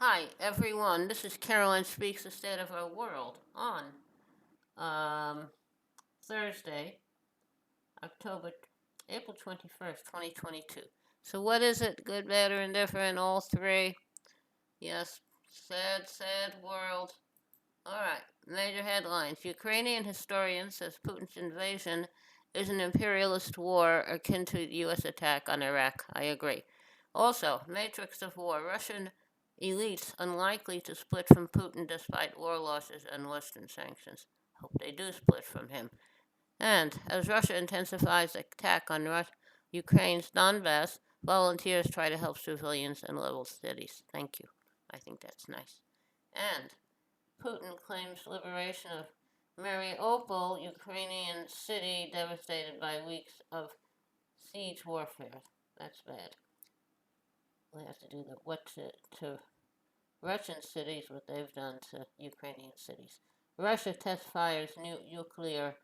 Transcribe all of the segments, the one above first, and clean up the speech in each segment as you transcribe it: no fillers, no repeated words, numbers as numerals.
Hi, everyone. This is Caroline Speaks the State of Our World on um, Thursday, October, April 21st, 2022. So, what is it? Good, bad, or indifferent? All three? Yes. Sad, sad world. All right. Major headlines. Ukrainian historian says Putin's invasion is an imperialist war akin to the U.S. attack on Iraq. I agree. Also, Matrix of War. Russian elites unlikely to split from Putin despite war losses and Western sanctions. Hope they do split from him. And as Russia intensifies attack on Ukraine's Donbass, volunteers try to help civilians in level cities. Thank you. I think that's nice. And Putin claims liberation of Mariupol, Ukrainian city devastated by weeks of siege warfare. That's bad. We have to do the what to Russian cities what they've done to Ukrainian cities. Russia test fires new nuclear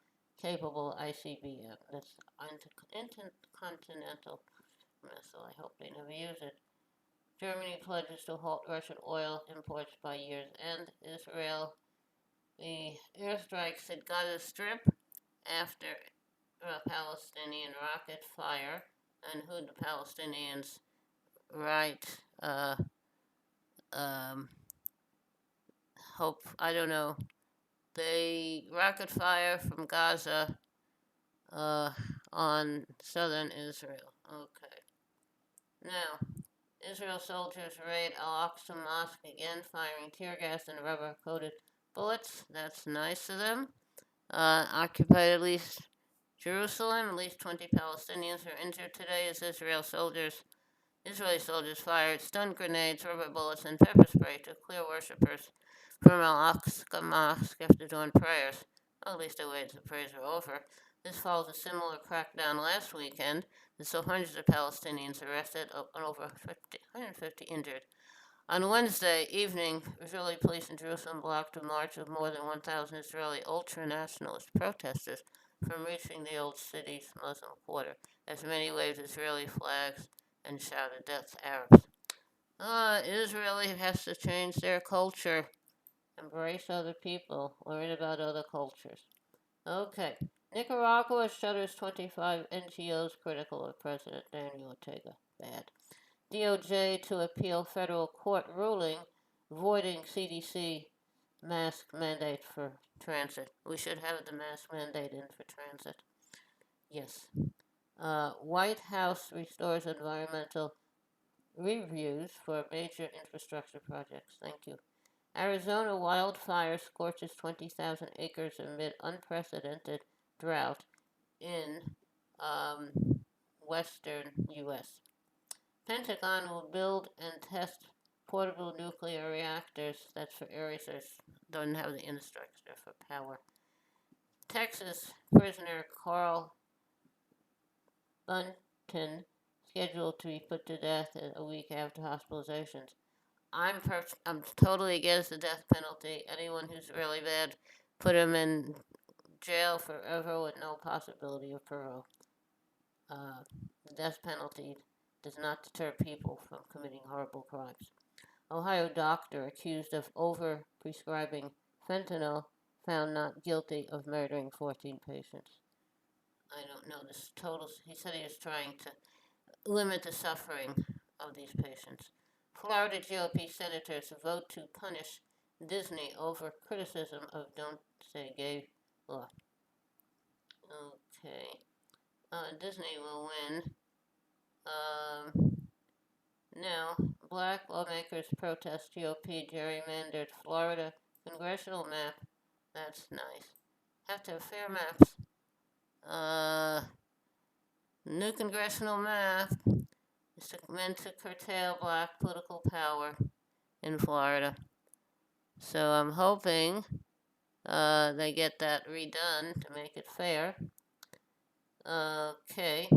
capable ICBM. That's intercontinental missile. I hope they never use it. Germany pledges to halt Russian oil imports by year's end. Israel, the airstrikes at Gaza Strip after a Palestinian rocket fire, and who the Palestinians write, um, hope, I don't know, they rocket fire from Gaza uh, on southern Israel. Okay. Now, Israel soldiers raid Al Aqsa Mosque again, firing tear gas and rubber coated bullets. That's nice of them. Occupied at least Jerusalem. At least 20 Palestinians are injured today as Israeli soldiers fired stun grenades, rubber bullets, and pepper spray to clear worshippers from Al Aqsa Mosque after dawn prayers. Well, at least they waited till the prayers were over. This follows a similar crackdown last weekend that saw hundreds of Palestinians arrested and over 150 injured. On Wednesday evening, Israeli police in Jerusalem blocked a march of more than 1,000 Israeli ultra-nationalist protesters from reaching the old city's Muslim quarter, as many waved Israeli flags and shouted, "Death to Arabs." Israel has to change their culture, embrace other people, learn about other cultures. Okay. Nicaragua shutters 25 NGOs critical of President Daniel Ortega. Bad. DOJ to appeal federal court ruling voiding CDC mask mandate for transit. We should have the mask mandate in for transit. Yes. White House restores environmental reviews for major infrastructure projects. Thank you. Arizona wildfire scorches 20,000 acres amid unprecedented drought in um, western U.S. Pentagon will build and test portable nuclear reactors. That's for areas that don't have the infrastructure for power. Texas prisoner Carl Bunton scheduled to be put to death a week after hospitalizations. I'm totally against the death penalty. Anyone who's really bad, put him in jail forever with no possibility of parole. The death penalty does not deter people from committing horrible crimes. Ohio doctor accused of over prescribing fentanyl found not guilty of murdering 14 patients. I don't know this total. He said he was trying to limit the suffering of these patients. Florida GOP senators vote to punish Disney over criticism of Don't Say Gay law. Okay. Disney will win. Now, black lawmakers protest GOP gerrymandered Florida congressional map. That's nice. Have to have fair maps. Uh, New congressional map is meant to curtail black political power in Florida. So I'm hoping they get that redone to make it fair. Okay.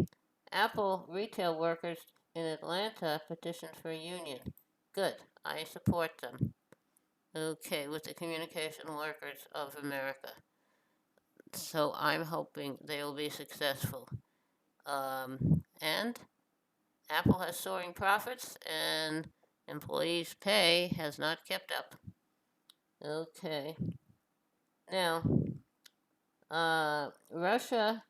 Apple retail workers in Atlanta petitioned for a union. Good. I support them. Okay, with the Communication Workers of America. So I'm hoping they will be successful. And Apple has soaring profits, and employees' pay has not kept up. Okay. Now, Russia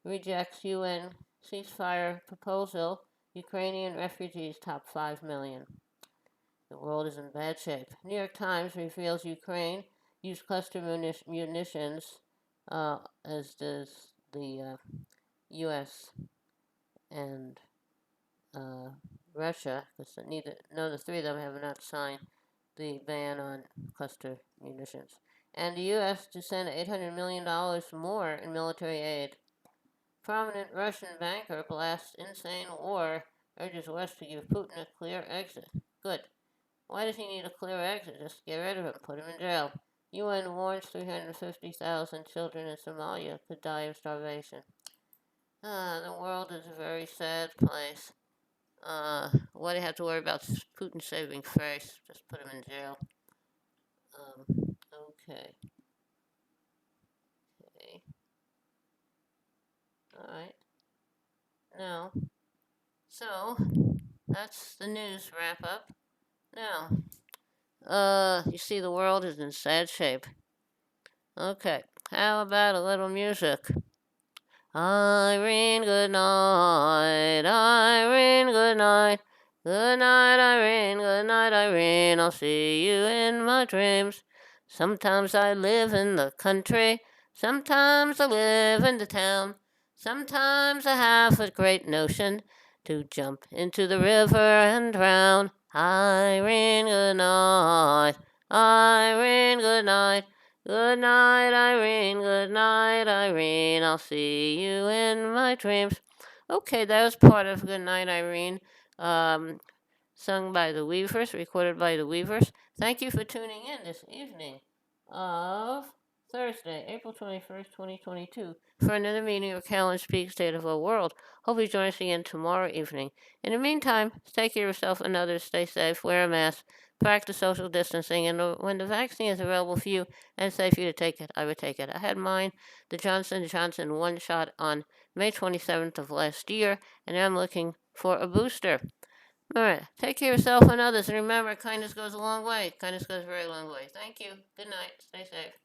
rejects UN ceasefire proposal. Ukrainian refugees top 5 million. The world is in bad shape. New York Times reveals Ukraine used cluster munitions, as does the U.S. and uh, Russia, because none of the three of them have not signed the ban on cluster munitions. And the U.S. to send $800 million more in military aid. Prominent Russian banker blasts insane war, urges West to give Putin a clear exit. Good. Why does he need a clear exit? Just get rid of him, put him in jail. UN warns 350,000 children in Somalia could die of starvation. The world is a very sad place. What do you have to worry about Putin saving face? Just put him in jail. Okay. Okay. Alright. Now, so, that's the news wrap up. Now, you see the world is in sad shape. Okay. How about a little music? Irene, good night. Irene, good night. Good night, Irene. Good night, Irene. I'll see you in my dreams. Sometimes I live in the country. Sometimes I live in the town. Sometimes I have a great notion to jump into the river and drown. Irene, good night. Irene, good night. Good night, Irene. Good night, Irene. I'll see you in my dreams. Okay, that was part of Good Night, Irene, um, sung by the Weavers, recorded by the Weavers. Thank you for tuning in this evening of Thursday, April 21st, 2022, for another meeting of Callan Speak State of the World. Hope you join us again tomorrow evening. In the meantime, take care of yourself and others. Stay safe, wear a mask, practice social distancing, and when the vaccine is available for you and safe for you to take it, I would take it. I had mine, the Johnson & Johnson one shot on May 27th of last year, and I'm looking for a booster. All right. Take care of yourself and others. And remember, kindness goes a long way. Kindness goes a very long way. Thank you. Good night. Stay safe.